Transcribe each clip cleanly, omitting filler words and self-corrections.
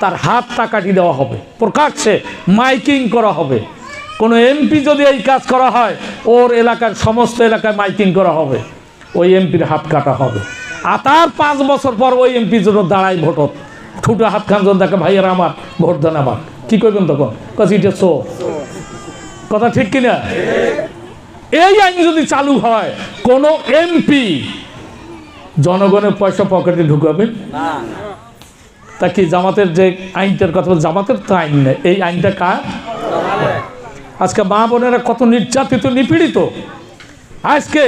তার হাতটা কাটিয়ে দেওয়া হবে, প্রকাশ্যে মাইকিং করা হবে। কোনো এমপি যদি এই কাজ করা হয়, ওর এলাকার সমস্ত এলাকায় মাইকিং করা হবে, ওই এমপির হাত কাটা হবে। আর তার 5 বছর পর ওই এমপির জন্য দাঁড়ায় ভোটত, ঠুটো হাত খান যখন দেখে ভাইয়েরা আমার ভোট দেন আমার, কি করবেন তখন? এটা সো কথা ঠিক কিনা? এই আইন যদি চালু হয়, কোন এমপি জনগণের পয়সা পকেটে ঢুকাবে না। তা কি জামাতের যে আইনটার কথা, জামাতের তো আইন নেই, এই আইনটা কার? আজকে মা বোনেরা কত নির্যাতিত নিপীড়িত। আজকে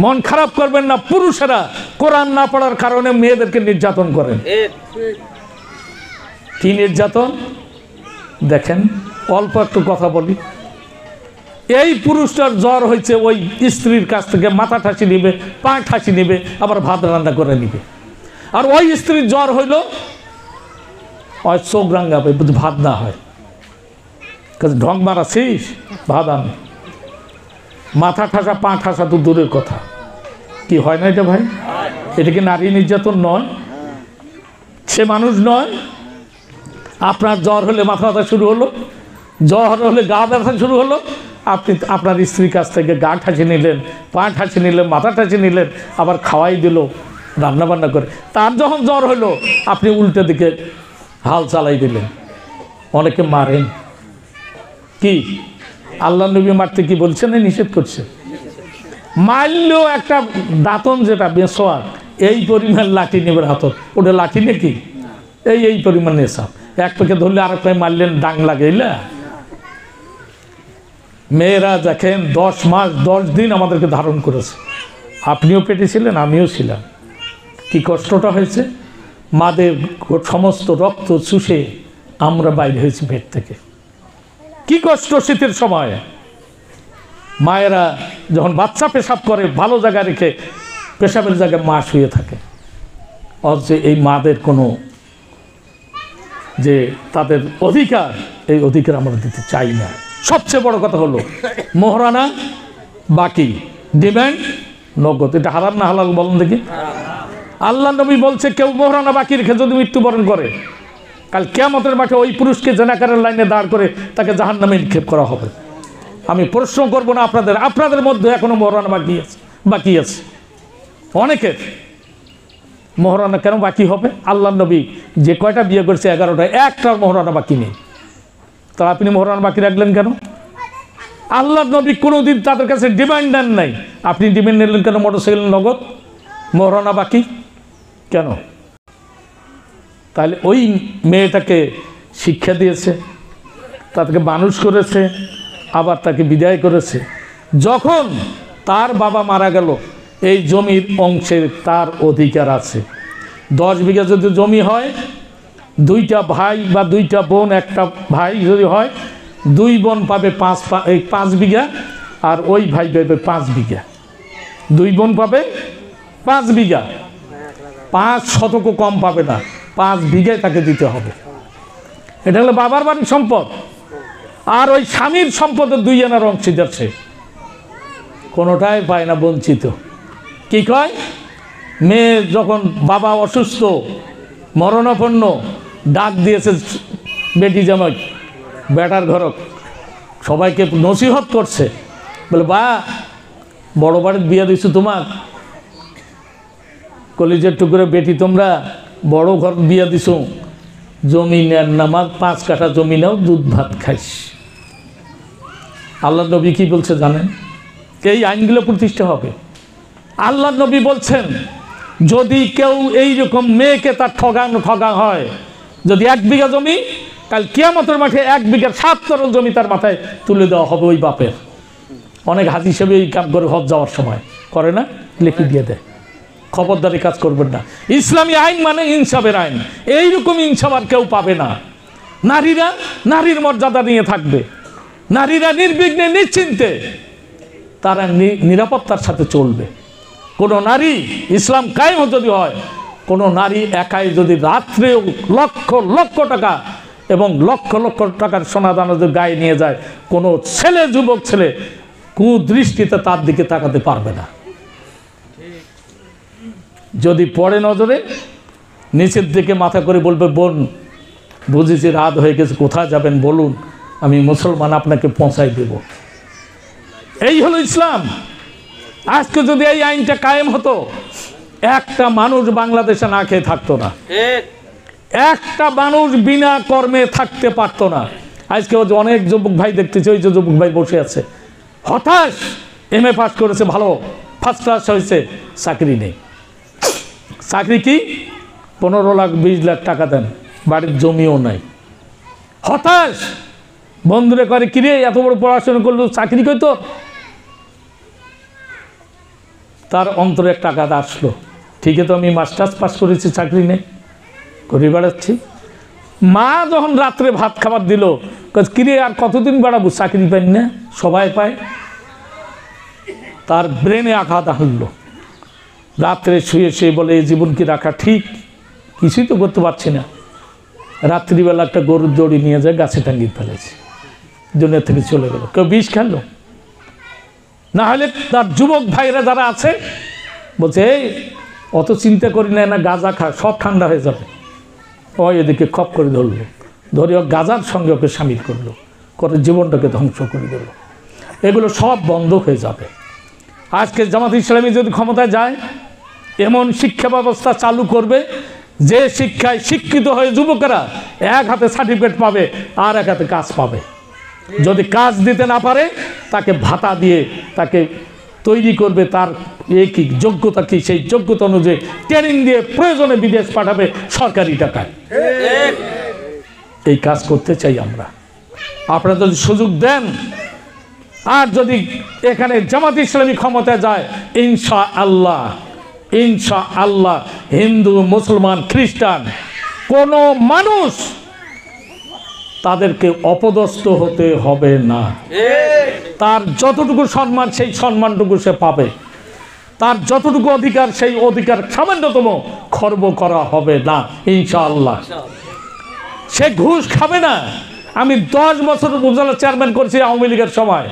মন খারাপ করবেন না, পুরুষেরা কোরআন না পড়ার কারণে মেয়েদেরকে নির্যাতন করেন। কি নির্যাতন দেখেন। অল্প একটু কথা বলি, এই পুরুষটার জ্বর হয়েছে, ওই স্ত্রীর কাছ থেকে মাথা ঠাসি নিবে, পা ঠাসি নিবে, আবার ভাত রান্না করে নিবে। আর ওই স্ত্রীর জ্বর হইল, ওই চোখ রাঙ্গাবে, ভাত না হয়, ঢং মারাছিস, ভাত আন। মাথা ঠাসা পা ঠাসা তো দূরের কথা, কি হয় না এটা ভাই? এটা কি নারী নির্যাতন নয়? সে মানুষ নয়? আপনার জ্বর হলে মাথা ব্যথা শুরু হলো, জ্বর হলে গা ব্যথা শুরু হলো, আপনি আপনার স্ত্রীর কাছ থেকে গা ঠাসি নিলেন, পা ঠাসি নিলেন, মাথা ঠাসি নিলেন, আবার খাওয়াই দিল রান্নাবান্না করে। তার যখন জ্বর হলো, আপনি উল্টো দিকে হাল চালাই দিলেন। অনেকে মারেন, কি আল্লাহ নবী মারতে কি বলছেন? নিষেধ করছে। মারলেও একটা দাঁতন যেটা বেসোয়ার, এই পরিমাণ লাঠি নেবেন হাতত, ওটা লাঠি নাকি? এই পরিমাণ নেশাব। এক পাকে ধরলে আর এক পায়ে মারলেন, ডাং লাগাইলা। মেয়েরা দেখেন 10 মাস 10 দিন আমাদেরকে ধারণ করেছে। আপনিও পেটে ছিলেন, আমিও ছিলাম। কি কষ্টটা হয়েছে, মাদের সমস্ত রক্ত চুষে আমরা বাইরে হয়েছি পেট থেকে। কি কষ্ট শীতের সময়। মায়েরা যখন বাচ্চা পেশাব করে, ভালো জায়গায় রেখে পেশাবের জায়গায় মা শুয়ে থাকে। অথচ এই মাদের কোনো যে তাদের অধিকার, এই অধিকার আমরা দিতে চাই না। সবচেয়ে বড় কথা হলো মোহরানা বাকি, ডিমান্ড নগদ। এটা হালাল না হালাল বলেন দেখি? আল্লাহ নবী বলছে, কেউ মোহরানা বাকি রেখে যদি মৃত্যুবরণ করে, কাল কিয়ামতের মাঠে ওই পুরুষকে জানাকারের লাইনে দাঁড় করে তাকে জাহান্নামে নিক্ষেপ করা হবে। আমি প্রশ্ন করব না আপনাদের মধ্যে এখনো মোহরানা বাকি আছে অনেকের। মোহরানা কেন বাকি হবে? আল্লাহ নবী যে কয়টা বিয়ে করছে 11টা, একটার মোহরানা বাকি নেই। তা আপনি মোহরানা বাকি রাখলেন কেন? আল্লাহ নবী কোনোদিন তাদের কাছে ডিমান্ড নেন নাই, আপনি ডিমান্ড নিলেন কেন? মোটরসাইকেল নগদ, মোহরানা বাকি কেন? তাহলে ওই মেয়েটাকে শিক্ষা দিয়েছে, তাকে মানুষ করেছে, আবার তাকে বিদায় করেছে। যখন তার বাবা মারা গেল, এই জমির অংশের তার অধিকার আছে। 10 বিঘা যদি জমি হয়, 2টা ভাই বা 2টা বোন, একটা ভাই যদি হয়, 2 বোন পাবে 5 বিঘা, আর ওই ভাই পাবে 5 বিঘা। 2 বোন পাবে 5 বিঘা, 5 শতকও কম পাবে না, 5 বিঘায় তাকে দিতে হবে। এটা হলো বাবার বাড়ির সম্পদ। আর ওই স্বামীর সম্পদের 2 আনার অংশীদার সে, কোনোটাই পায় না, বঞ্চিত। কি কয়? মেয়ে যখন বাবা অসুস্থ, মরণাপন্ন, ডাক দিয়েছে বেটি জামাই, বেটার ঘরক, সবাইকে নসিহত করছে, বলে বা বড় বাড়ির বিয়ে দিছো তোমার, কলিজের টুকরে বেটি, তোমরা বড় ঘর বিয়ে দিছো, জমি নেন নামাজ 5 কাঠা জমি নাও, দুধ ভাত খাইস। আল্লাহ নবী কি বলছে জানেন? এই আইনগুলো প্রতিষ্ঠা হবে। আল্লাহ নবী বলছেন, যদি কেউ এইরকম মেয়েকে তার ঠগা হয়, যদি 1 বিঘা জমি, কাল কিয়ামতের মাঠে 1 বিঘার 7 তরল জমি তার মাথায় তুলে দেওয়া হবে ওই বাপের। অনেক হাজি হিসেবে এই কাম করে হজ যাওয়ার সময় করে না, লিখে দিয়ে দেয়। খবরদারি কাজ করবেন না। ইসলামী আইন মানে ইনসাফের আইন। এইরকম ইনসাফ আর কেউ পাবে না। নারীরা নারীর মর্যাদা নিয়ে থাকবে, নারীরা নির্বিঘ্নে নিশ্চিন্তে তারা নিরাপত্তার সাথে চলবে। কোনো নারী, ইসলাম কায়েম যদি হয়, কোনো নারী একাই যদি রাত্রে লক্ষ লক্ষ টাকা এবং লক্ষ লক্ষ টাকার সোনা দানা যদি গায়ে নিয়ে যায়, কোনো ছেলে, যুবক ছেলে কুদৃষ্টিতে তার দিকে তাকাতে পারবে না। যদি পড়ে নজরে, নিচের দিকে মাথা করে বলবে, বোন বুঝেছি রাত হয়ে গেছে, কোথায় যাবেন বলুন, আমি মুসলমান আপনাকে পৌঁছাই দেব। এই হলো ইসলাম। আজকে যদি এই আইনটা কায়েম হতো, একটা মানুষ বাংলাদেশে না খেয়ে থাকতো না, একটা মানুষ বিনা কর্মে থাকতে পারতো না। আজকে অনেক যুবক ভাই দেখতেছি, ওই যে যুবক ভাই বসে আছে, হঠাৎ MA পাস করেছে, ভালো ফার্স্ট ক্লাস হয়েছে, চাকরি নেই। চাকরি কি 15 লাখ 20 লাখ টাকা দেন, বাড়ির জমিও নাই। হঠাৎ বন্ধুরে করে, কিরে এত বড় পড়াশোনা করলো, চাকরি কই তো? তার অন্তরে একটা আঘাত আসলো, ঠিকই তো আমি মাস্টার্স পাস করেছি, চাকরি নেই, করে বেড়াচ্ছি। মা যখন রাত্রে ভাত খাবার দিল, কিরে আর কতদিন বাড়াবো, চাকরি পাই না, সবাই পায়। তার ব্রেনে আঘাত হারলো, রাত্রে শুয়ে শুয়ে বলে এই জীবন কি রাখা ঠিক, কিছুই তো করতে পারছি না। রাত্রিবেলা একটা গরুর দড়ি নিয়ে যায় গাছে টাঙ্গিয়ে ফেলেছে, দুনিয়া থেকে চলে গেল। কেউ বিষ খেলো না, হলে তার যুবক ভাইরা যারা আছে বলছে এই অত চিন্তা করি না, গাঁজা খা, সব ঠান্ডা হয়ে যাবে। ওই এদিকে খপ করে ধরলো, ধরে ও গাঁজার সঙ্গে ওকে সামিল করলো, করে জীবনটাকে ধ্বংস করে দিল। এগুলো সব বন্ধ হয়ে যাবে। আজকে জামাত ইসলামী যদি ক্ষমতায় যায়, এমন শিক্ষা ব্যবস্থা চালু করবে যে শিক্ষায় শিক্ষিত হয়ে যুবকেরা এক হাতে সার্টিফিকেট পাবে আর এক হাতে কাজ পাবে। যদি কাজ দিতে না পারে, তাকে ভাতা দিয়ে তাকে তৈরি করবে, তার কি যোগ্যতা কি, সেই যোগ্যতা অনুযায়ী ট্রেনিং দিয়ে প্রয়োজনে বিদেশ পাঠাবে সরকারি টাকায়। এই কাজ করতে চাই আমরা। আপনারা যদি সুযোগ দেন, আর যদি এখানে জামাত ইসলামী ক্ষমতায় যায়, ইনশাআল্লাহ ইনশাআল্লাহ হিন্দু মুসলমান খ্রিস্টান কোনো মানুষ তাদেরকে অপদস্থ হতে হবে না। তার যতটুকু সম্মান, সেই সম্মানটুকু সে পাবে। তার যতটুকু অধিকার, সেই অধিকার সামান্যতম খর্ব করা হবে না ইনশাআল্লাহ। সে ঘুষ খাবে না। আমি 10 বছর উপজেলা চেয়ারম্যান করছি আওয়ামী লীগের সময়।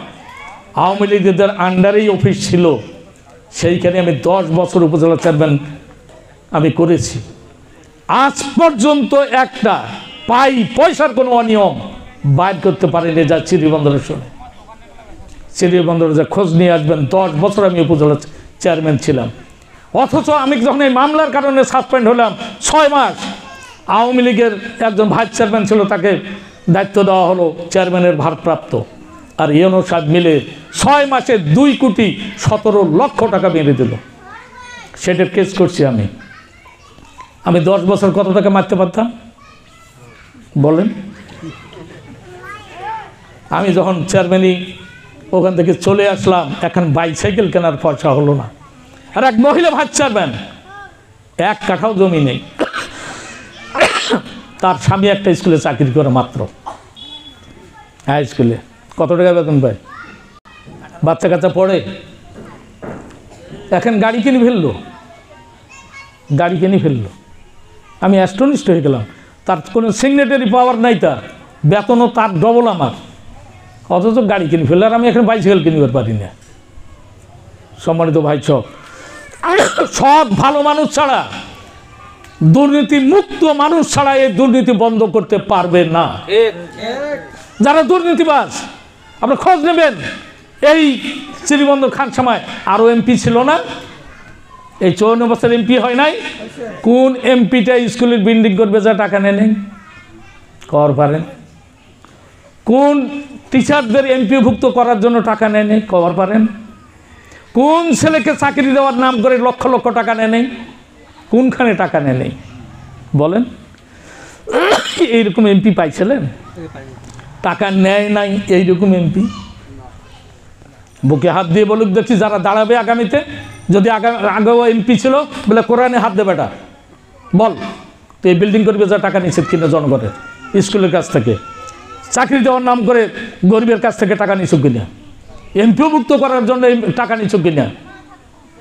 আওয়ামী লীগের আন্ডারেই অফিস ছিল, সেইখানে আমি 10 বছর উপজেলা চেয়ারম্যান আমি করেছি। আজ পর্যন্ত একটা পয়সার কোনো অনিয়ম বাইর করতে পারেনি। যা চিরিবন্দরের শুনে, চিরিবন্দরে যা খোঁজ নিয়ে আসবেন, 10 বছর আমি উপজেলা চেয়ারম্যান ছিলাম। অথচ আমি যখন এই মামলার কারণে সাসপেন্ড হলাম 6 মাস, আওয়ামী লীগের একজন ভাইস চেয়ারম্যান ছিল, তাকে দায়িত্ব দেওয়া হলো চেয়ারম্যানের ভারপ্রাপ্ত, আর ইউনো সাহেব মিলে 6 মাসে 2,17,00,000 টাকা মেরে দিল। সেটার কেস করছি আমি। 10 বছর কত টাকা মারতে পারতাম বলেন? আমি যখন চেয়ারম্যানই ওখান থেকে চলে আসলাম, এখন বাইসাইকেল কেনার পয়সা হলো না। আর এক মহিলা ভাইস চেয়ারম্যান, 1 কাঠাও জমি নেই, তার স্বামী একটা স্কুলে চাকরি করে, মাত্র হাই স্কুলে। কত টাকা বেতন পায়? বাচ্চা কাচ্চা পড়ে, এখন গাড়ি কিনে ফেললো, আমি অ্যাস্টনিস্ট হয়ে গেলাম। তার কোনো সিগনেটারি পাওয়ার নাই, তার বেতনও তার ডবল আমার, অথচ গাড়ি কিনে ফেললো। আর আমি এখন বাইসাইকেল কিনবার পারি না। সম্মানিত ভাই, সব ভালো মানুষ ছাড়া, দুর্নীতি মুক্ত মানুষ ছাড়া এই দুর্নীতি বন্ধ করতে পারবে না। যারা দুর্নীতিবাজ, আপনারা খোঁজ নেবেন। এই শ্রীবন্দর খান সময় আরও এমপি ছিল না? এই 54 বছর এমপি হয় নাই? কোন এমপিটা স্কুলের বিল্ডিং করবে যা টাকা নেই? কর পারেন? কোন টিচারদের এমপিভুক্ত করার জন্য টাকা নেই? কর পারেন? কোন ছেলেকে চাকরি দেওয়ার নাম করে লক্ষ লক্ষ টাকা নেই? কোনখানে টাকা নেই বলেন? এইরকম এমপি পাইছিলেন? টাকা নেয় নাই এইরকম এমপি? বুকে হাত দিয়ে বলুক দেখছি যারা দাঁড়াবে আগামীতে, যদি আগেও এমপি ছিল, বলে কোরআনে হাত দেবে, এটা বল তো এই বিল্ডিং করবে যা টাকা নিচ্ছে কিনা জনগণের, স্কুলের কাছ থেকে চাকরি দেওয়ার নাম করে গরিবের কাছ থেকে টাকা নিচ্ছ কিনা, এমপিভুক্ত করার জন্য টাকা নিচ্ছ কিনা,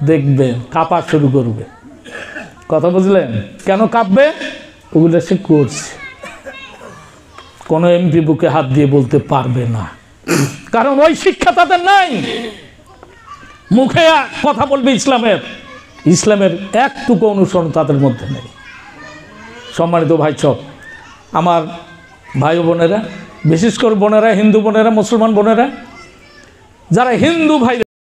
দেখবে কাঁপা শুরু করবে। কথা বুঝলেন? কেন কাঁপবে? ওগুলো সে করছে। কোনো এমপি বুকে হাত দিয়ে বলতে পারবে না, কারণ ওই শিক্ষা তাদের নাই। মুখে কথা বলবে ইসলামের একটুকু অনুসরণ তাদের মধ্যে নেই। সম্মানিত ভাই, আমার ভাই বোনেরা, বিশেষ করে বোনেরা, হিন্দু বোনেরা, মুসলমান বোনেরা, যারা হিন্দু ভাই